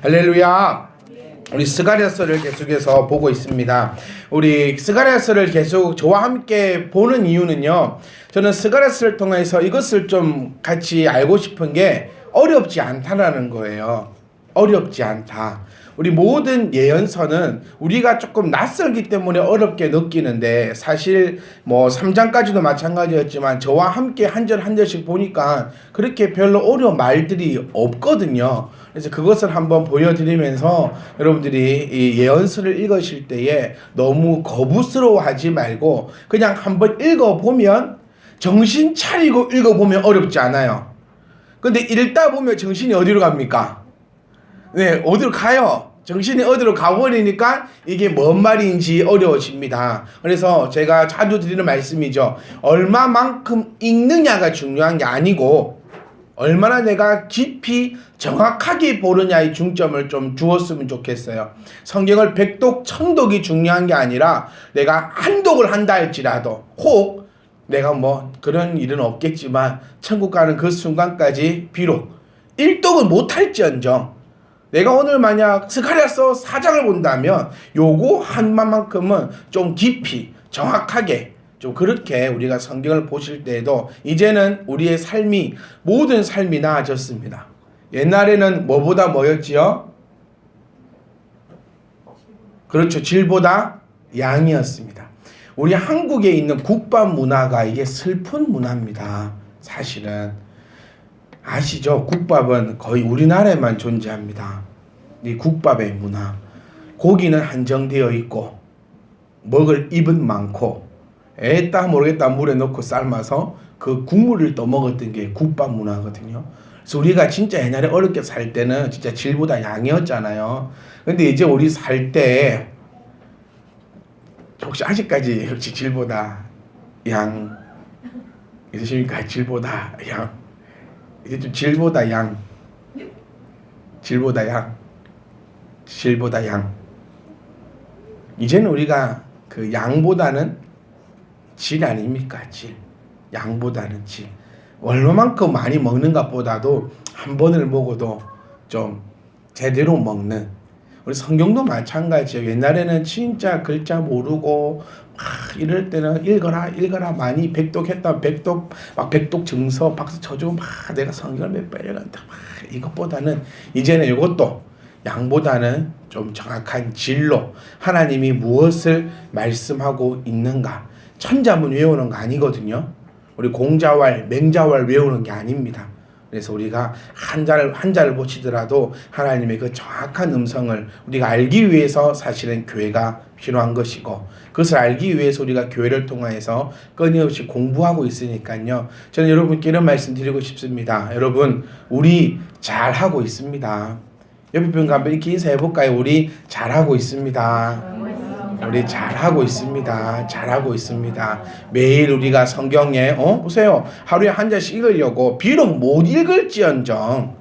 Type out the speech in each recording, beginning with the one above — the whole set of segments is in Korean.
할렐루야. 우리 스가랴서를 계속해서 보고 있습니다. 우리 스가랴서를 계속 저와 함께 보는 이유는요, 저는 스가랴서를 통해서 이것을 좀 같이 알고 싶은 게 어렵지 않다라는 거예요. 어렵지 않다. 우리 모든 예언서는 우리가 조금 낯설기 때문에 어렵게 느끼는데, 사실 뭐 3장까지도 마찬가지였지만 저와 함께 한 절 한 절씩 보니까 그렇게 별로 어려운 말들이 없거든요. 그래서 그것을 한번 보여드리면서 여러분들이 이 예언서를 읽으실 때에 너무 거부스러워하지 말고 그냥 한번 읽어보면, 정신 차리고 읽어보면 어렵지 않아요. 근데 읽다 보면 정신이 어디로 갑니까? 네, 어디로 가요? 정신이 어디로 가버리니까 이게 뭔 말인지 어려워집니다. 그래서 제가 자주 드리는 말씀이죠. 얼마만큼 읽느냐가 중요한 게 아니고 얼마나 내가 깊이 정확하게 보느냐의 중점을 좀 주었으면 좋겠어요. 성경을 백독 천독이 중요한 게 아니라 내가 한독을 한다 할지라도, 혹 내가 뭐 그런 일은 없겠지만 천국 가는 그 순간까지 비록 일독은 못할지언정, 내가 오늘 만약 스가랴서 4장을 본다면 요거 한만큼은 좀 깊이 정확하게 좀 그렇게 우리가 성경을 보실 때에도 이제는 우리의 삶이, 모든 삶이 나아졌습니다. 옛날에는 뭐보다 뭐였지요? 그렇죠. 질보다 양이었습니다. 우리 한국에 있는 국밥 문화가 이게 슬픈 문화입니다. 사실은 아시죠? 국밥은 거의 우리나라에만 존재합니다. 이 국밥의 문화. 고기는 한정되어 있고 먹을 입은 많고, 에따 모르겠다 물에 넣고 삶아서 그 국물을 또 먹었던 게 국밥 문화거든요. 그래서 우리가 진짜 옛날에 어렵게 살 때는 진짜 질보다 양이었잖아요. 근데 이제 우리 살 때 혹시 아직까지 혹시 질보다 양 있으십니까? 질보다 양. 이제 좀 질보다 양. 질보다 양. 질보다 양. 이제는 우리가 그 양보다는 질 아닙니까? 질. 양보다는 질. 얼마만큼 많이 먹는 것보다도 한 번을 먹어도 좀 제대로 먹는. 우리 성경도 마찬가지예요. 옛날에는 진짜 글자 모르고 막 이럴 때는 읽어라 많이 백독했다, 백독 증서 박수 쳐주고 막 내가 성경을 몇 번 읽었다 막. 이것보다는 이제는 이것도 양보다는 좀 정확한 진로, 하나님이 무엇을 말씀하고 있는가, 천자문 외우는 거 아니거든요. 우리 공자왈, 맹자왈 외우는 게 아닙니다. 그래서 우리가 한자를 보시더라도 하나님의 그 정확한 음성을 우리가 알기 위해서 사실은 교회가 필요한 것이고, 그것을 알기 위해서 우리가 교회를 통해서 끊임없이 공부하고 있으니까요. 저는 여러분께 이런 말씀 드리고 싶습니다. 여러분, 우리 잘하고 있습니다. 옆에 분과 한번 이렇게 인사해볼까요? 우리 잘하고 있습니다. 우리 잘하고 있습니다. 잘하고 있습니다. 매일 우리가 성경에 보세요. 하루에 한 절씩 읽으려고, 비록 못 읽을지언정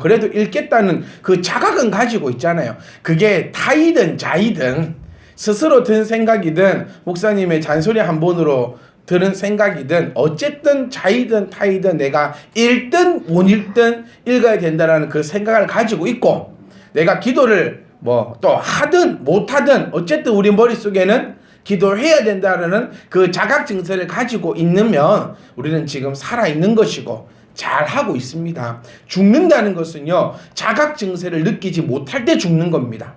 그래도 읽겠다는 그 자각은 가지고 있잖아요. 그게 타이든 자이든, 스스로 든 생각이든 목사님의 잔소리 한 번으로 드는 생각이든, 어쨌든 자이든 타이든 내가 읽든 못 읽든 읽어야 된다는 그 생각을 가지고 있고, 내가 기도를 뭐 또 하든 못하든 어쨌든 우리 머릿속에는 기도해야 된다는 그 자각 증세를 가지고 있으면 우리는 지금 살아있는 것이고 잘하고 있습니다. 죽는다는 것은요, 자각 증세를 느끼지 못할 때 죽는 겁니다.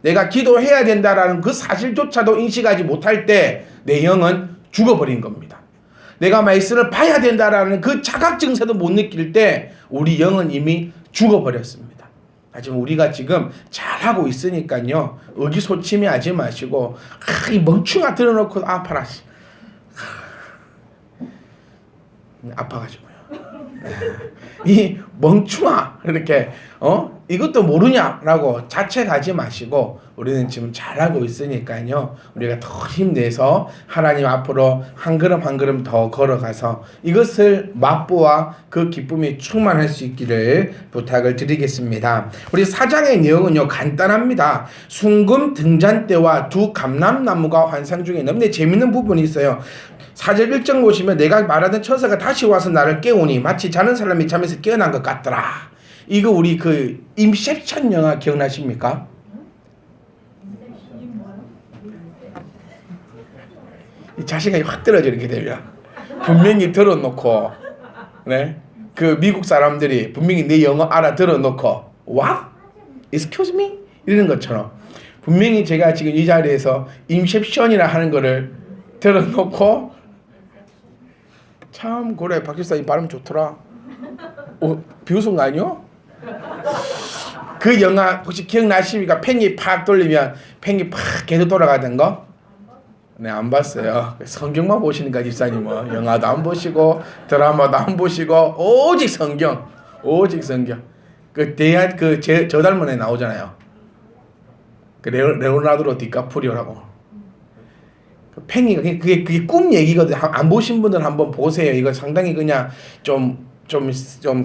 내가 기도해야 된다라는 그 사실조차도 인식하지 못할 때 내 영은 죽어버린 겁니다. 내가 말씀을 봐야 된다라는 그 자각 증세도 못 느낄 때 우리 영은 이미 죽어버렸습니다. 하지만 우리가 지금 잘하고 있으니까요, 의기소침해하지 마시고, 이 멍충아 들어놓고 아파라, 아파가지고요. 이 멍충아 이렇게 이것도 모르냐라고 자책하지 마시고, 우리는 지금 잘하고 있으니까요, 우리가 더 힘내서 하나님 앞으로 한 걸음 한 걸음 더 걸어가서 이것을 맛보아 그 기쁨이 충만할 수 있기를 부탁을 드리겠습니다. 우리 4장의 내용은요 간단합니다. 순금 등잔대와 두 감람나무가 환상 중에 너무나 재밌는 부분이 있어요. 4절 1절 보시면, 내가 말하던 천사가 다시 와서 나를 깨우니 마치 자는 사람이 잠에서 깨어난 것 같더라. 이거 우리 그 인셉션 영화 기억나십니까? 이 자신감이 확 떨어져 이렇게 되면 분명히 들어놓고 네? 그 미국 사람들이 분명히 내 영어 알아들어놓고 What? Excuse me? 이러는 것처럼 분명히 제가 지금 이 자리에서 인셉션이라 하는 거를 들어놓고 참 그래 박 집사님 발음 좋더라. 비웃은 거 아니요? 그 영화 혹시 기억나십니까? 팽이 팍 돌리면 팽이 팍 계속 돌아가던 거? 네, 안 봤어요. 성경만 보시니까 집사님은 영화도 안 보시고 드라마도 안 보시고 오직 성경, 오직 성경. 그 대한 저 닮은 애 나오잖아요. 그 레오나르도 디카프리오라고. 그 팽이가 그게 꿈 얘기거든요. 안 보신 분들 한번 보세요. 이거 상당히 그냥 좀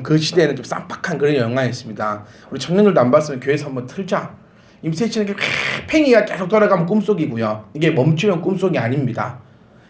그 시대에는 좀 쌈박한 그런 영화였습니다. 우리 청년들도 안 봤으면 교회에서 한번 틀자. 임세치는 팽이가 계속 돌아가면 꿈속이고요. 이게 멈추면 꿈속이 아닙니다.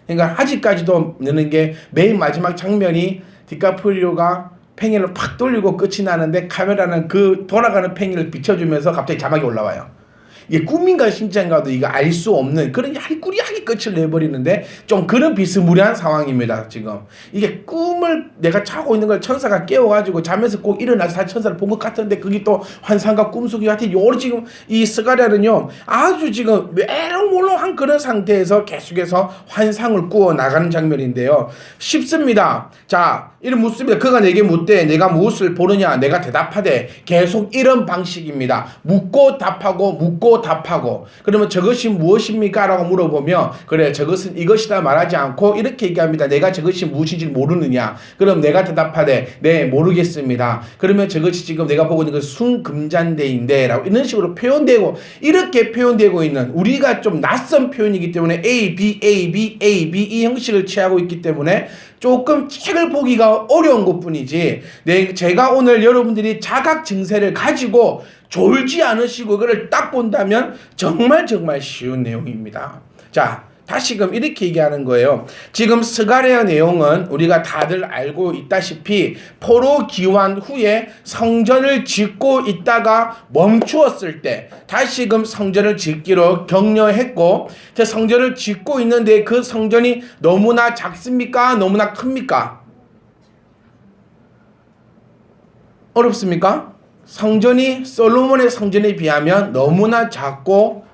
그러니까 아직까지도 느는 게 맨 마지막 장면이 디카프리오가 팽이를 팍 돌리고 끝이 나는데 카메라는 그 돌아가는 팽이를 비춰주면서 갑자기 자막이 올라와요. 이게 꿈인가 진짜인가도 이거 알 수 없는 그런 야리꾸리하게 끝을 내버리는데 좀 그런 비스무리한 상황입니다. 지금 이게 꿈을 내가 자고 있는 걸 천사가 깨워가지고 잠에서 꼭 일어나서 사실 천사를 본 것 같은데 그게 또 환상과 꿈속이 같은 요로 지금 이 스가랴는요 아주 지금 메롱몰롱한 그런 상태에서 계속해서 환상을 꾸어 나가는 장면인데요. 쉽습니다. 자 이런 묻습니다. 그가 내게 묻되 내가 무엇을 보느냐 내가 대답하되 계속 이런 방식입니다. 묻고 답하고 묻고 답하고 그러면 저것이 무엇입니까? 라고 물어보면 그래 저것은 이것이다 말하지 않고 이렇게 얘기합니다. 내가 저것이 무엇인지 모르느냐? 그럼 내가 대답하되 네 모르겠습니다. 그러면 저것이 지금 내가 보고 있는 그 순금잔대인데 라고 이런 식으로 표현되고 이렇게 표현되고 있는 우리가 좀 낯선 표현이기 때문에 A, B, A, B, A, B 이 형식을 취하고 있기 때문에 조금 책을 보기가 어려운 것뿐이지 제가 오늘 여러분들이 자각 증세를 가지고 졸지 않으시고 그걸 딱 본다면 정말 쉬운 내용입니다. 자 다시금 이렇게 얘기하는 거예요. 지금 스가랴 내용은 우리가 다들 알고 있다시피 포로 귀환 후에 성전을 짓고 있다가 멈추었을 때 다시금 성전을 짓기로 격려했고 성전을 짓고 있는데 그 성전이 너무나 작습니까? 너무나 큽니까? 어렵습니까? 성전이 솔로몬의 성전에 비하면 너무나 작고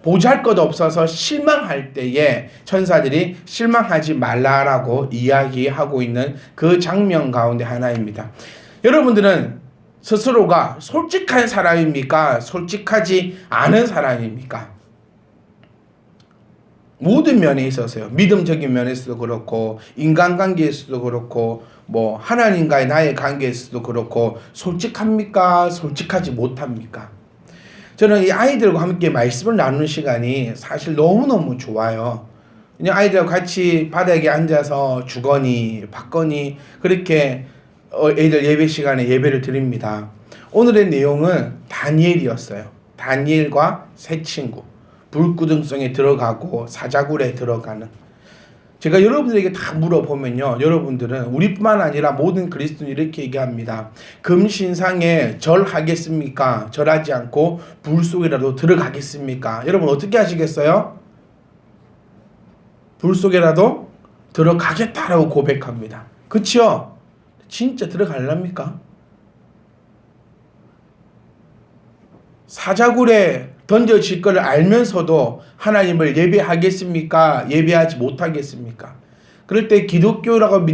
보잘것 없어서 실망할 때에 천사들이 실망하지 말라라고 이야기하고 있는 그 장면 가운데 하나입니다. 여러분들은 스스로가 솔직한 사람입니까? 솔직하지 않은 사람입니까? 모든 면에 있어서요. 믿음적인 면에서도 그렇고 인간관계에서도 그렇고 뭐 하나님과의 나의 관계에서도 그렇고 솔직합니까? 솔직하지 못합니까? 저는 이 아이들과 함께 말씀을 나누는 시간이 사실 너무너무 좋아요. 그냥 아이들과 같이 바닥에 앉아서 주거니 받거니 그렇게 애들 예배 시간에 예배를 드립니다. 오늘의 내용은 다니엘이었어요. 다니엘과 세 친구. 불구덩성에 들어가고 사자굴에 들어가는. 제가 여러분들에게 다 물어보면요. 여러분들은 우리뿐만 아니라 모든 그리스도인이 이렇게 얘기합니다. 금신상에 절하겠습니까? 절하지 않고 불 속에라도 들어가겠습니까? 여러분 어떻게 하시겠어요? 불 속에라도 들어가겠다라고 고백합니다. 그치요? 진짜 들어갈랍니까? 사자굴에 던져질 것을 알면서도 하나님을 예배하겠습니까? 예배하지 못하겠습니까? 그럴 때 기독교를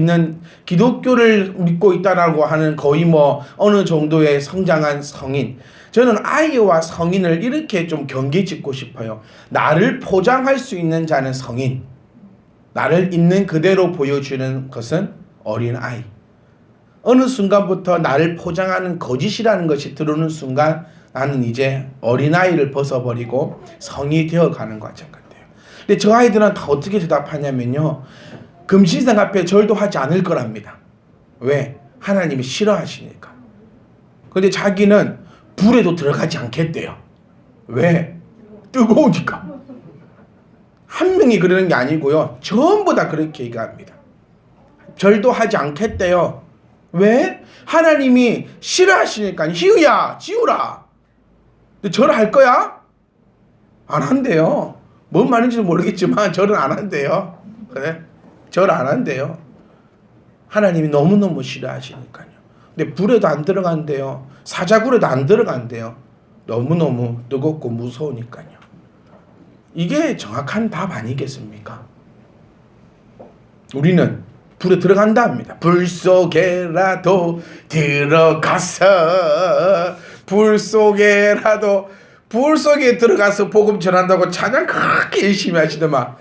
믿고 있다라고 하는 거의 뭐 어느 정도의 성장한 성인. 저는 아이와 성인을 이렇게 좀 경계 짓고 싶어요. 나를 포장할 수 있는 자는 성인. 나를 있는 그대로 보여주는 것은 어린 아이. 어느 순간부터 나를 포장하는 거짓이라는 것이 들어오는 순간 나는 이제 어린아이를 벗어버리고 성이 되어가는 과정 같아요. 근데 저 아이들은 다 어떻게 대답하냐면요. 금신상 앞에 절도 하지 않을 거랍니다. 왜? 하나님이 싫어하시니까. 근데 자기는 불에도 들어가지 않겠대요. 왜? 뜨거우니까. 한 명이 그러는 게 아니고요. 전부 다 그렇게 얘기합니다. 절도 하지 않겠대요. 왜? 하나님이 싫어하시니까. 희우야 지우라. 근데 절 할 거야? 안 한대요. 뭔 말인지는 모르겠지만 절은 안 한대요. 그래? 절 안 한대요. 하나님이 너무너무 싫어하시니까요. 근데 불에도 안 들어간대요. 사자굴에도 안 들어간대요. 너무너무 뜨겁고 무서우니까요. 이게 정확한 답 아니겠습니까? 우리는 불에 들어간다 합니다. 불 속에라도 들어가서 불 속에 들어가서 복음 전한다고 찬양 그렇게 열심히 하시더만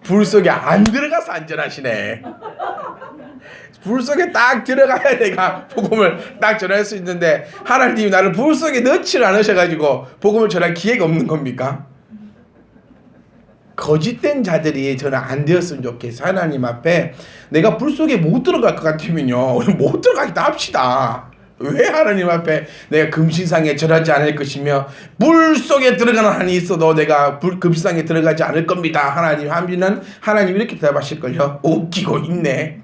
불 속에 안 들어가서 안전하시네. 불 속에 딱 들어가야 내가 복음을 딱 전할 수 있는데 하나님이 나를 불 속에 넣지를 않으셔가지고 복음을 전할 기회가 없는 겁니까? 거짓된 자들이 저는 안 되었으면 좋겠어요. 하나님 앞에 내가 불 속에 못 들어갈 것 같으면요, 우리 못 들어가기도 합시다. 왜 하나님 앞에 내가 금신상에 절하지 않을 것이며 불 속에 들어가는 한이 있어도 내가 금신상에 들어가지 않을 겁니다. 하나님 하면은 하나님 이렇게 대답하실걸요. 웃기고 있네.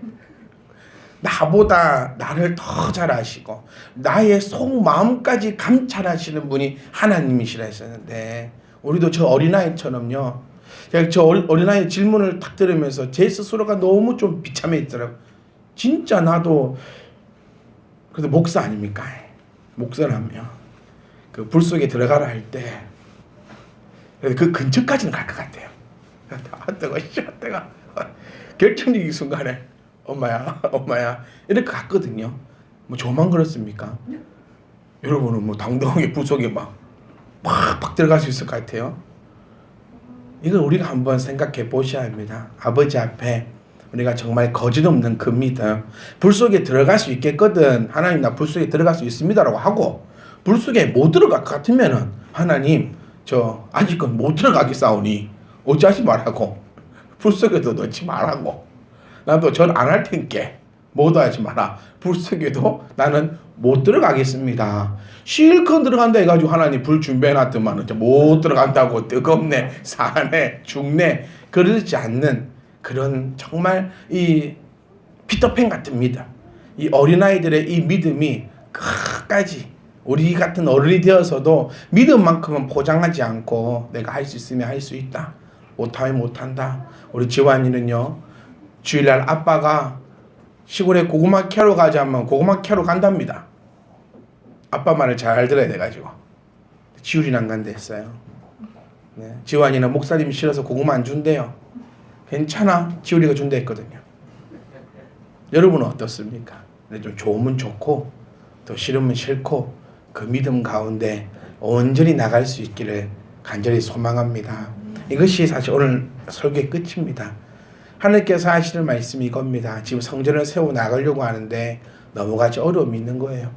나보다 나를 더 잘 아시고 나의 속마음까지 감찰하시는 분이 하나님이시라 했었는데 우리도 저 어린아이처럼요. 저 어린아이 질문을 딱 들으면서 제 스스로가 너무 좀 비참해 있더라고요. 진짜 나도 그래도 목사 아닙니까? 목사라면 그 불 속에 들어가라 할 때 그 근처까지는 갈 것 같아요. 뜨거 결정적인 순간에 엄마야 이렇게 갔거든요. 뭐 저만 그렇습니까? 여러분은 뭐 당당하게 불 속에 막 들어갈 수 있을 것 같아요. 이걸 우리가 한번 생각해 보셔야 합니다. 아버지 앞에 우리가 정말 거짓없는 그 믿음, 불 속에 들어갈 수 있겠거든. 하나님 나 불 속에 들어갈 수 있습니다라고 하고 불 속에 못 들어갈 것 같으면은 하나님 저 아직은 못 들어가게 싸우니 어찌하지 말라고 불 속에도 넣지 말라고 나도 전 안 할 테니까 뭐도 하지 마라. 불 속에도 나는 못 들어가겠습니다. 실컷 들어간다 해가지고 하나님 불 준비해놨더만 못 들어간다고 뜨겁네 사네 죽네 그러지 않는 그런 정말 이 피터팬 같은 믿음, 이 어린아이들의 이 믿음이 끝까지 우리 같은 어른이 되어서도 믿음만큼은 포장하지 않고 내가 할 수 있으면 할 수 있다, 못하면 못한다. 우리 지환이는요 주일날 아빠가 시골에 고구마 캐러 가자면 고구마 캐러 간답니다. 아빠 말을 잘 들어야 돼가지고. 지율이는 안 간다 했어요. 네. 지환이는 목사님이 싫어서 고구마 안 준대요. 괜찮아 지율이가 준다 했거든요. 여러분은 어떻습니까? 좀 좋으면 좋고 또 싫으면 싫고 그 믿음 가운데 온전히 나갈 수 있기를 간절히 소망합니다. 이것이 사실 오늘 설교의 끝입니다. 하나님께서 하시는 말씀이 이겁니다. 지금 성전을 세워 나가려고 하는데 너무 가지 어려움이 있는 거예요.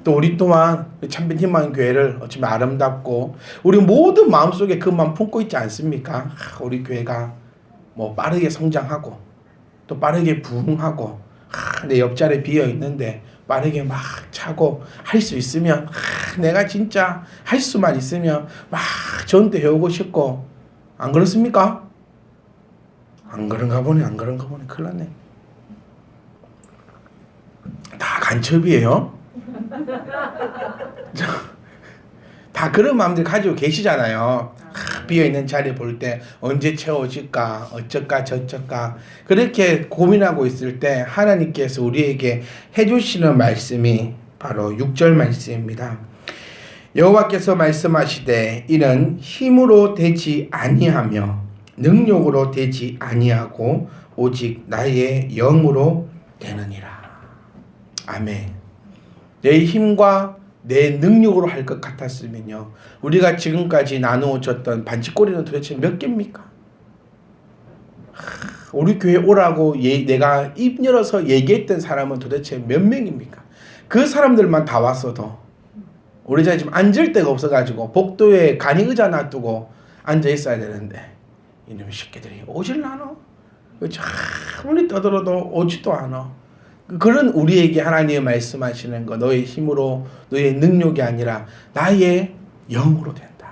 또 우리 또한 참된 희망 교회를 어쩌면 아름답고 우리 모든 마음속에 그 마음 품고 있지 않습니까? 우리 교회가 뭐 빠르게 성장하고 또 빠르게 부흥하고 내 옆자리에 비어 있는데 빠르게 막 차고 할 수 있으면 내가 진짜 할 수만 있으면 막 전도해 오고 싶고 안 그렇습니까? 안 그런가 보네 큰일 났네. 다 간첩이에요. 다 그런 마음들 가지고 계시잖아요. 비어있는 자리 볼 때 언제 채워질까 어쩔까 저쩔까 그렇게 고민하고 있을 때 하나님께서 우리에게 해주시는 말씀이 바로 6절 말씀입니다. 여호와께서 말씀하시되 이는 힘으로 되지 아니하며 능력으로 되지 아니하고 오직 나의 영으로 되느니라. 아멘. 내 힘과 내 능력으로 할 것 같았으면요 우리가 지금까지 나누어졌던 반지꼬리는 도대체 몇 개입니까? 우리 교회 오라고 내가 입 열어서 얘기했던 사람은 도대체 몇 명입니까? 그 사람들만 다 왔어도 우리 자리 지금 앉을 데가 없어가지고 복도에 간이 의자 놔두고 앉아 있어야 되는데 이놈의 새끼들이 오질 않아. 아무리 떠들어도 오지도 않아. 그런 우리에게 하나님이 말씀하시는 거 너의 힘으로 너의 능력이 아니라 나의 영으로 된다.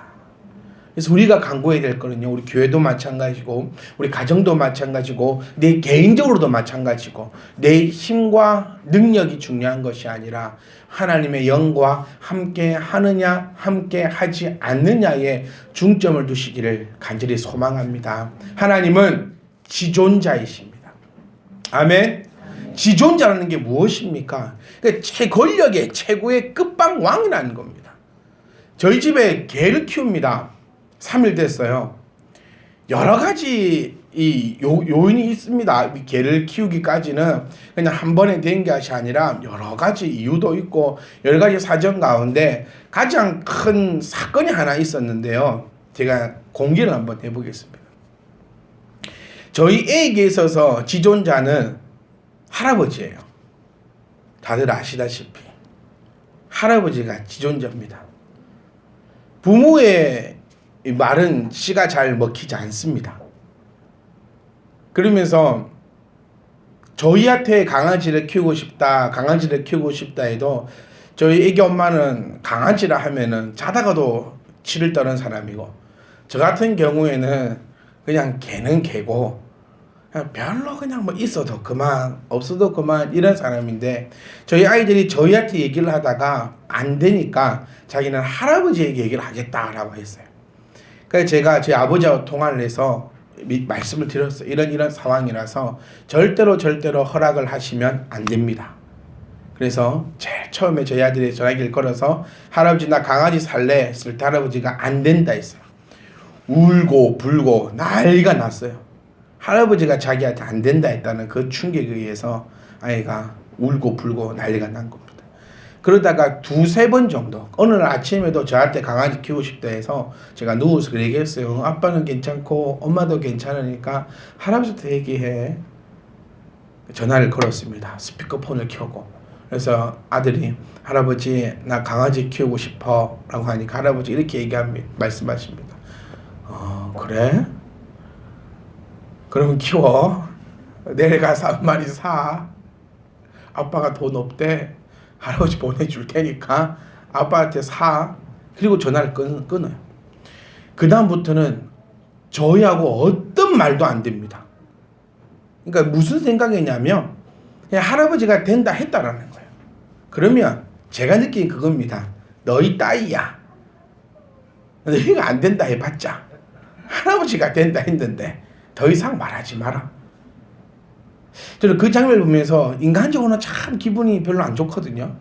그래서 우리가 간구해야 될 거는요, 우리 교회도 마찬가지고 우리 가정도 마찬가지고 내 개인적으로도 마찬가지고 내 힘과 능력이 중요한 것이 아니라 하나님의 영과 함께 하느냐 함께 하지 않느냐에 중점을 두시기를 간절히 소망합니다. 하나님은 지존자이십니다. 아멘. 지존자라는 게 무엇입니까? 그러니까 권력의 최고의 끝방왕이라는 겁니다. 저희 집에 개를 키웁니다. 3일 됐어요. 여러 가지 요인이 있습니다. 개를 키우기까지는 그냥 한 번에 된 것이 아니라 여러 가지 이유도 있고 여러 가지 사정 가운데 가장 큰 사건이 하나 있었는데요. 제가 공개를 한번 해보겠습니다. 저희 애에게 있어서 지존자는 할아버지예요. 다들 아시다시피 할아버지가 지존자입니다. 부모의 말은 씨가 잘 먹히지 않습니다. 그러면서 저희한테 강아지를 키우고 싶다 해도 저희 애기 엄마는 강아지라 하면은 자다가도 치를 떠는 사람이고, 저 같은 경우에는 그냥 개는 개고 그냥 별로 그냥 뭐 있어도 그만 없어도 그만 이런 사람인데, 저희 아이들이 저희한테 얘기를 하다가 안 되니까 자기는 할아버지에게 얘기를 하겠다라고 했어요. 그래서 제가 제 아버지하고 통화를 해서 말씀을 드렸어요. 이런 상황이라서 절대로 허락을 하시면 안 됩니다. 그래서 제일 처음에 저희 아들이 전화기를 걸어서 할아버지 나 강아지 살래 했을 때 할아버지가 안 된다 했어요. 울고 불고 난리가 났어요. 할아버지가 자기한테 안 된다 했다는 그 충격에 의해서 아이가 울고 불고 난리가 난 겁니다. 그러다가 두세 번 정도, 어느 날 아침에도 저한테 강아지 키우고 싶다 해서 제가 누워서 그렇게 얘기했어요. 아빠는 괜찮고 엄마도 괜찮으니까 할아버지한테 얘기해. 전화를 걸었습니다. 스피커폰을 켜고. 그래서 아들이 할아버지 나 강아지 키우고 싶어 라고 하니까 할아버지 이렇게 말씀하십니다. 그래? 그러면 키워. 내려가서 한 마리 사. 아빠가 돈 없대. 할아버지 보내줄 테니까 아빠한테 사. 그리고 전화를 끊어요. 그 다음부터는 저희하고 어떤 말도 안 됩니다. 그러니까 무슨 생각이냐면 그냥 할아버지가 된다 했다라는 거예요. 그러면 제가 느낀 그겁니다. 너희 따위야. 너희가 안 된다 해봤자 할아버지가 된다 했는데 더 이상 말하지 마라. 저는 그 장면을 보면서 인간적으로는 참 기분이 별로 안 좋거든요.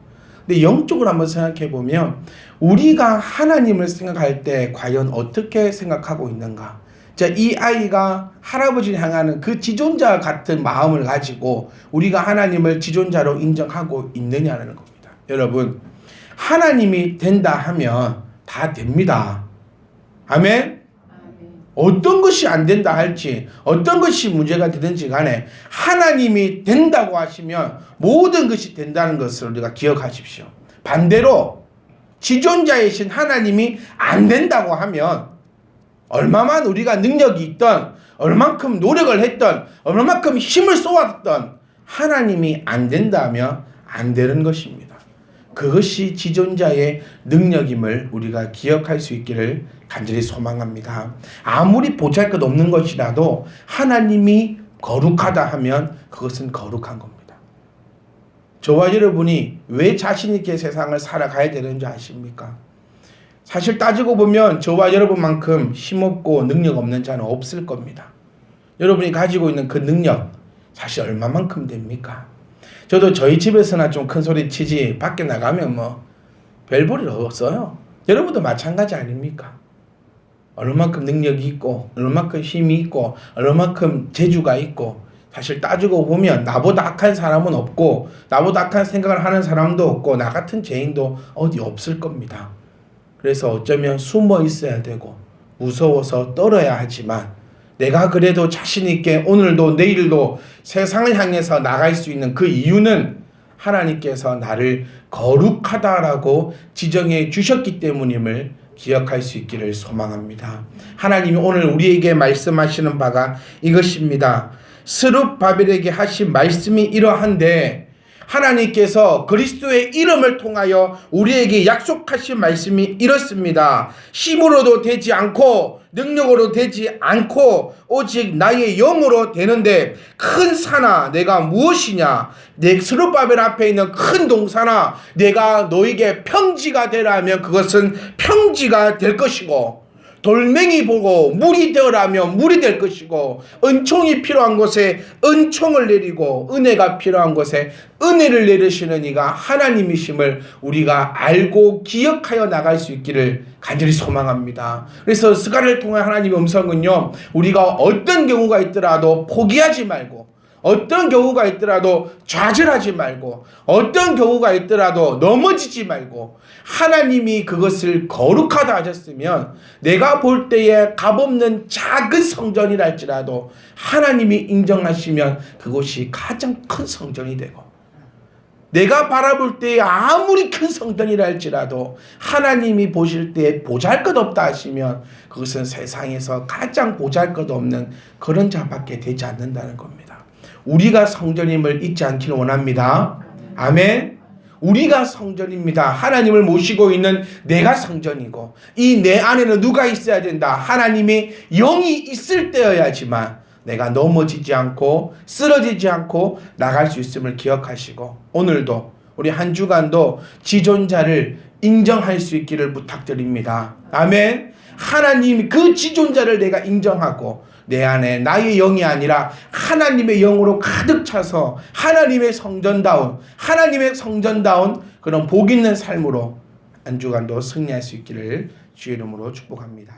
근데 영적으로 한번 생각해 보면 우리가 하나님을 생각할 때 과연 어떻게 생각하고 있는가? 자, 이 아이가 할아버지를 향하는 그 지존자 같은 마음을 가지고 우리가 하나님을 지존자로 인정하고 있느냐는 겁니다. 여러분, 하나님이 된다 하면 다 됩니다. 아멘? 어떤 것이 안 된다 할지, 어떤 것이 문제가 되든지 간에 하나님이 된다고 하시면 모든 것이 된다는 것을 우리가 기억하십시오. 반대로 지존자이신 하나님이 안 된다고 하면 얼마만 우리가 능력이 있던, 얼마만큼 노력을 했던, 얼마만큼 힘을 쏟았던 하나님이 안 된다면 안 되는 것입니다. 그것이 지존자의 능력임을 우리가 기억할 수 있기를 간절히 소망합니다. 아무리 보잘것없는 것이라도 하나님이 거룩하다 하면 그것은 거룩한 겁니다. 저와 여러분이 왜 자신 있게 세상을 살아가야 되는지 아십니까? 사실 따지고 보면 저와 여러분만큼 힘없고 능력 없는 자는 없을 겁니다. 여러분이 가지고 있는 그 능력 사실 얼마만큼 됩니까? 저도 저희 집에서나 좀 큰 소리 치지 밖에 나가면 뭐 별 볼일 없어요. 여러분도 마찬가지 아닙니까? 얼마만큼 능력이 있고 얼마만큼 힘이 있고 얼마만큼 재주가 있고, 사실 따지고 보면 나보다 악한 사람은 없고 나보다 악한 생각을 하는 사람도 없고 나 같은 죄인도 어디 없을 겁니다. 그래서 어쩌면 숨어 있어야 되고 무서워서 떨어야 하지만 내가 그래도 자신 있게 오늘도 내일도 세상을 향해서 나갈 수 있는 그 이유는 하나님께서 나를 거룩하다라고 지정해 주셨기 때문임을 기억할 수 있기를 소망합니다. 하나님이 오늘 우리에게 말씀하시는 바가 이것입니다. 스룹바벨에게 하신 말씀이 이러한데 하나님께서 그리스도의 이름을 통하여 우리에게 약속하신 말씀이 이렇습니다. 힘으로도 되지 않고 능력으로 되지 않고 오직 나의 영으로 되는데 큰 산아 내가 무엇이냐? 내 스룹바벨 앞에 있는 큰 동산아 내가 너에게 평지가 되라면 그것은 평지가 될 것이고, 돌멩이 보고 물이 되어라면 물이 될 것이고, 은총이 필요한 곳에 은총을 내리고 은혜가 필요한 곳에 은혜를 내리시는 이가 하나님이심을 우리가 알고 기억하여 나갈 수 있기를 간절히 소망합니다. 그래서 스가랴를 통한 하나님의 음성은요, 우리가 어떤 경우가 있더라도 포기하지 말고, 어떤 경우가 있더라도 좌절하지 말고, 어떤 경우가 있더라도 넘어지지 말고, 하나님이 그것을 거룩하다 하셨으면 내가 볼 때에 값없는 작은 성전이라 할지라도 하나님이 인정하시면 그것이 가장 큰 성전이 되고, 내가 바라볼 때에 아무리 큰 성전이라 할지라도 하나님이 보실 때에 보잘것없다 하시면 그것은 세상에서 가장 보잘것없는 그런 자밖에 되지 않는다는 겁니다. 우리가 성전임을 잊지 않기를 원합니다. 아멘. 우리가 성전입니다. 하나님을 모시고 있는 내가 성전이고, 이 내 안에는 누가 있어야 된다? 하나님의 영이 있을 때여야지만 내가 넘어지지 않고 쓰러지지 않고 나갈 수 있음을 기억하시고, 오늘도 우리 한 주간도 지존자를 인정할 수 있기를 부탁드립니다. 아멘. 하나님 그 지존자를 내가 인정하고 내 안에 나의 영이 아니라 하나님의 영으로 가득 차서 하나님의 성전다운 그런 복 있는 삶으로 한 주간도 승리할 수 있기를 주의 이름으로 축복합니다.